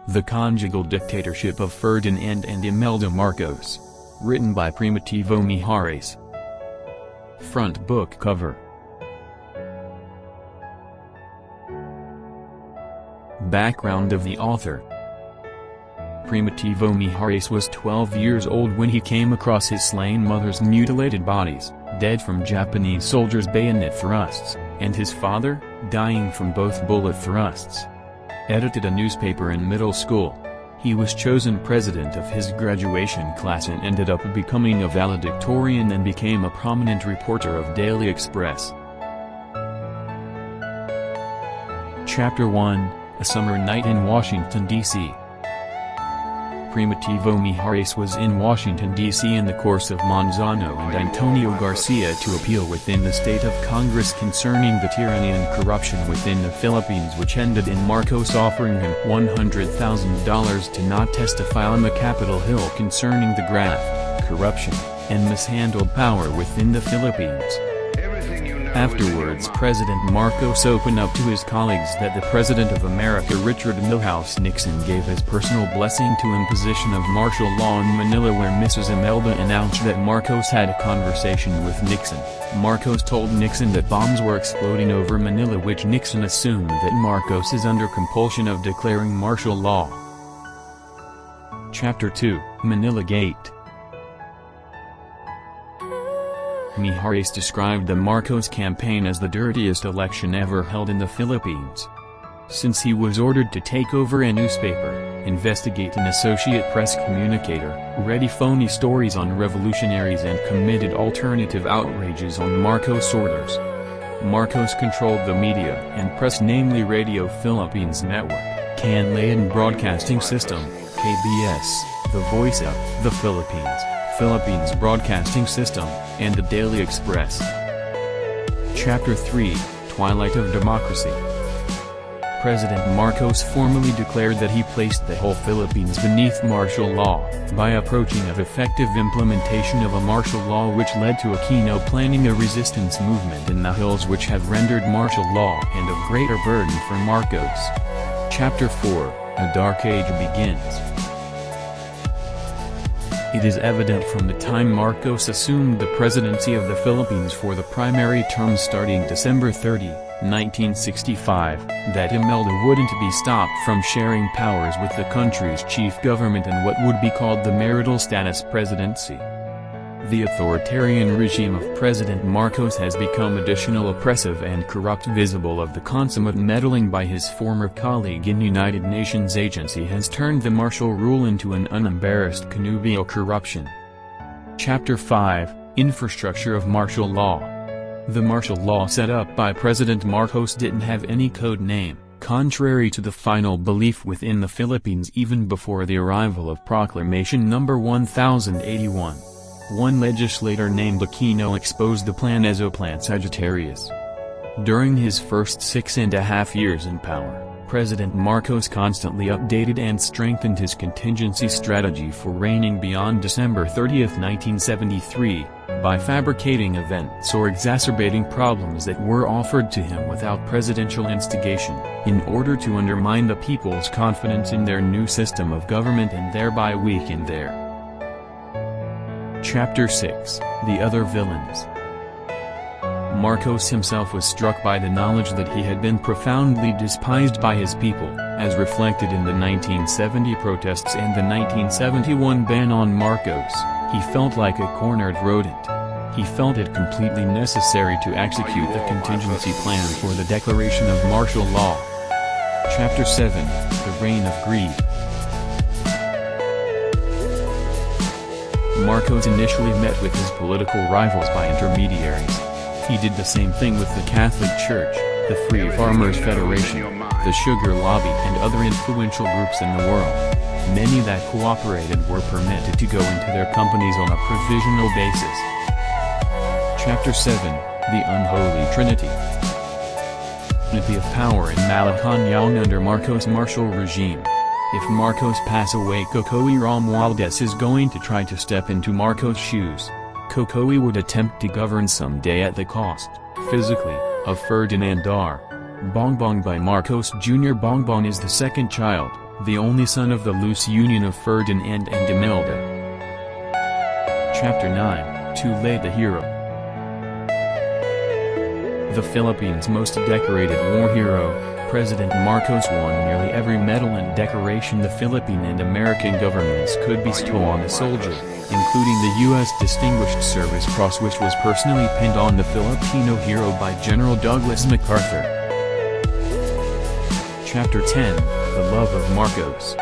The Conjugal Dictatorship of Ferdinand and Imelda Marcos. Written by Primitivo Mijares. Front book cover. Background of the author. Primitivo Mijares was 12 years old when he came across his slain mother's mutilated bodies, dead from Japanese soldiers' bayonet thrusts, and his father, dying from both bullet thrusts. Edited a newspaper in middle school. He was chosen president of his graduation class and ended up becoming a valedictorian and became a prominent reporter of Daily Express. Chapter 1, A Summer Night in Washington, D.C. Primitivo Mijares was in Washington, D.C. in the course of Monzano and Antonio Garcia to appeal within the state of Congress concerning the tyranny and corruption within the Philippines, which ended in Marcos offering him $100,000 to not testify on the Capitol Hill concerning the graft, corruption, and mishandled power within the Philippines. Afterwards, President Marcos opened up to his colleagues that the President of America Richard Milhous Nixon gave his personal blessing to imposition of martial law in Manila, where Mrs. Imelda announced that Marcos had a conversation with Nixon. Marcos told Nixon that bombs were exploding over Manila, which Nixon assumed that Marcos is under compulsion of declaring martial law. Chapter 2, Manila Gate. Mijares described the Marcos campaign as the dirtiest election ever held in the Philippines. Since he was ordered to take over a newspaper, investigate an associate press communicator, ready phony stories on revolutionaries, and committed alternative outrages on Marcos' orders. Marcos controlled the media and press, namely Radio Philippines Network, Canlayan Broadcasting System, KBS, The Voice of the Philippines Broadcasting System, and the Daily Express. Chapter 3, Twilight of Democracy. President Marcos formally declared that he placed the whole Philippines beneath martial law, by approaching of effective implementation of a martial law, which led to Aquino planning a resistance movement in the hills, which have rendered martial law and of greater burden for Marcos. Chapter 4, A Dark Age begins. It is evident from the time Marcos assumed the presidency of the Philippines for the primary term starting December 30, 1965, that Imelda wouldn't be stopped from sharing powers with the country's chief government in what would be called the marital status presidency. The authoritarian regime of President Marcos has become additional oppressive and corrupt. Visible of the consummate meddling by his former colleague in United Nations agency has turned the martial rule into an unembarrassed connubial corruption. Chapter 5, Infrastructure of Martial Law. The martial law set up by President Marcos didn't have any code name, contrary to the final belief within the Philippines even before the arrival of Proclamation No. 1081. One legislator named Aquino exposed the plan as Plan Sagittarius. During his first 6.5 years in power, President Marcos constantly updated and strengthened his contingency strategy for reigning beyond December 30, 1973, by fabricating events or exacerbating problems that were offered to him without presidential instigation, in order to undermine the people's confidence in their new system of government and thereby weaken their. Chapter 6, The Other Villains. Marcos himself was struck by the knowledge that he had been profoundly despised by his people, as reflected in the 1970 protests and the 1971 ban on Marcos. He felt like a cornered rodent. He felt it completely necessary to execute the contingency plan for the declaration of martial law. Chapter 7, The Reign of Greed. Marcos initially met with his political rivals by intermediaries. He did the same thing with the Catholic Church, the Free Farmers Federation, the Sugar Lobby, and other influential groups in the world. Many that cooperated were permitted to go into their companies on a provisional basis. Chapter 7, The Unholy Trinity. Unity of power in Malacanang under Marcos' martial regime. If Marcos pass away, Cocoy Romualdez is going to try to step into Marcos' shoes. Cocoy would attempt to govern someday at the cost, physically, of Ferdinand R. Bongbong by Marcos Jr. Bongbong is the second child, the only son of the loose union of Ferdinand and Imelda. Chapter 9, Too Late the Hero. The Philippines' most decorated war hero, President Marcos, won nearly every medal and decoration the Philippine and American governments could bestow on a soldier, including the U.S. Distinguished Service Cross, which was personally pinned on the Filipino hero by General Douglas MacArthur. Chapter 10, The Love of Marcos.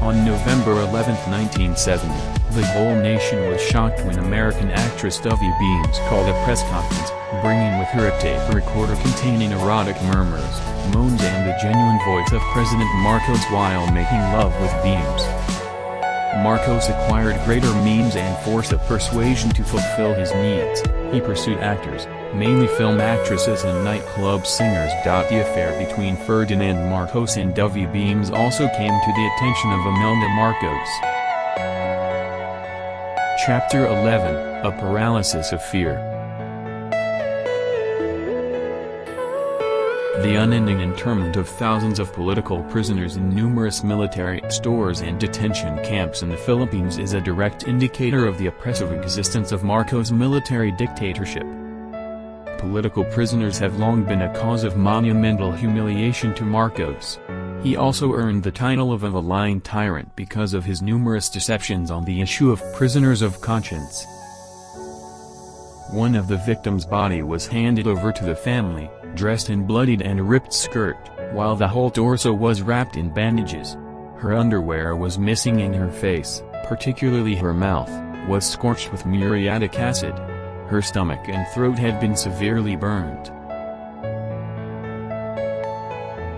On November 11, 1970, the whole nation was shocked when American actress Dovie Beams called a press conference, bringing with her a tape recorder containing erotic murmurs, moans and the genuine voice of President Marcos while making love with Beams. Marcos acquired greater means and force of persuasion to fulfill his needs. He pursued actors, mainly film actresses and nightclub singers. The affair between Ferdinand Marcos and Dovie Beams also came to the attention of Imelda Marcos. Chapter 11, A Paralysis of Fear. The unending internment of thousands of political prisoners in numerous military stores and detention camps in the Philippines is a direct indicator of the oppressive existence of Marcos' military dictatorship. Political prisoners have long been a cause of monumental humiliation to Marcos. He also earned the title of a lying tyrant because of his numerous deceptions on the issue of prisoners of conscience. One of the victims' body was handed over to the family, dressed in bloodied and ripped skirt, while the whole torso was wrapped in bandages. Her underwear was missing and her face, particularly her mouth, was scorched with muriatic acid. Her stomach and throat had been severely burned.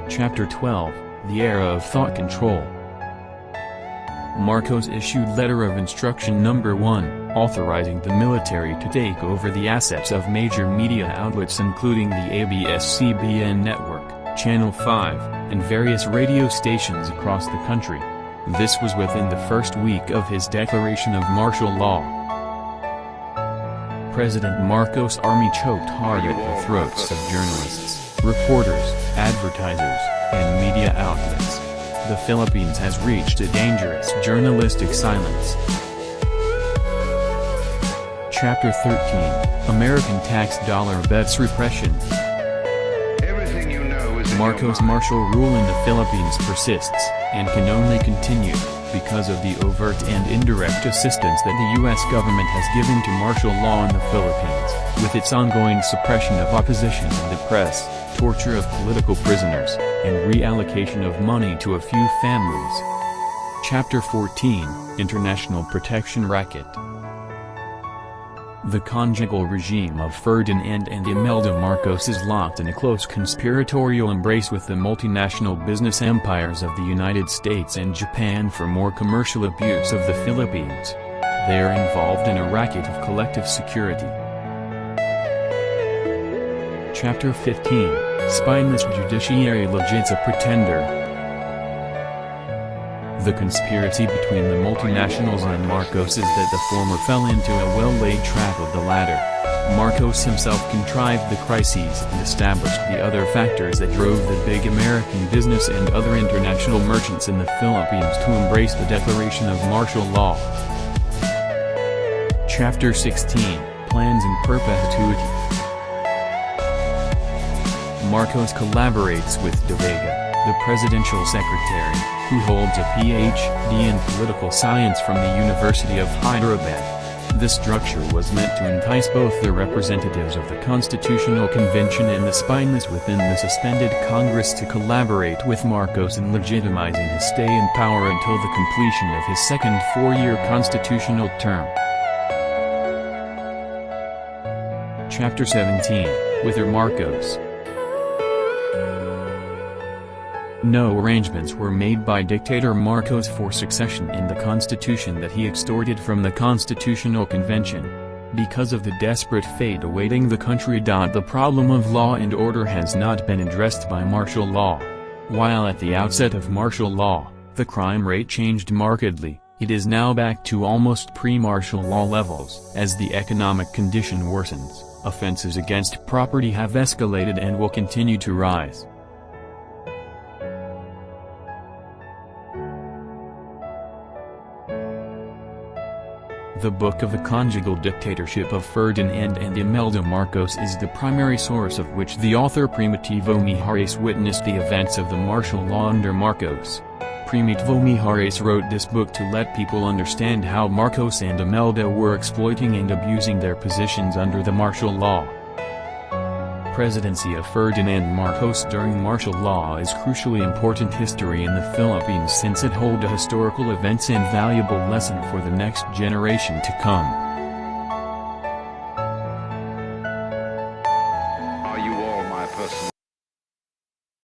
Chapter 12, The Era of Thought Control. Marcos issued Letter of Instruction No. 1, authorizing the military to take over the assets of major media outlets including the ABS-CBN network, Channel 5, and various radio stations across the country. This was within the first week of his declaration of martial law. President Marcos' army choked hard at the throats of journalists, reporters, advertisers, and media outlets. The Philippines has reached a dangerous journalistic silence. Chapter 13, American Tax Dollar Bets Repression. Everything you know is Marcos' martial rule in the Philippines persists, and can only continue, because of the overt and indirect assistance that the U.S. government has given to martial law in the Philippines, with its ongoing suppression of opposition and the press, torture of political prisoners, and reallocation of money to a few families. Chapter 14, International Protection Racket. The conjugal regime of Ferdinand and Imelda Marcos is locked in a close conspiratorial embrace with the multinational business empires of the United States and Japan for more commercial abuse of the Philippines. They are involved in a racket of collective security. Chapter 15, Spineless Judiciary Legit's a Pretender. The conspiracy between the multinationals and Marcos is that the former fell into a well-laid trap of the latter. Marcos himself contrived the crises and established the other factors that drove the big American business and other international merchants in the Philippines to embrace the declaration of martial law. Chapter 16, Plans in Perpetuity. Marcos collaborates with De Vega, the presidential secretary, who holds a Ph.D. in political science from the University of Hyderabad. This structure was meant to entice both the representatives of the Constitutional Convention and the spineless within the suspended Congress to collaborate with Marcos in legitimizing his stay in power until the completion of his second four-year constitutional term. Chapter 17, Whither Marcos. No arrangements were made by dictator Marcos for succession in the constitution that he extorted from the Constitutional Convention. Because of the desperate fate awaiting the country. The problem of law and order has not been addressed by martial law. While at the outset of martial law, the crime rate changed markedly, it is now back to almost pre-martial law levels. As the economic condition worsens, offenses against property have escalated and will continue to rise. The book of the Conjugal Dictatorship of Ferdinand and Imelda Marcos is the primary source of which the author Primitivo Mijares witnessed the events of the martial law under Marcos. Primitivo Mijares wrote this book to let people understand how Marcos and Imelda were exploiting and abusing their positions under the martial law. Presidency of Ferdinand Marcos during martial law is crucially important history in the Philippines since it holds a historical events and valuable lesson for the next generation to come.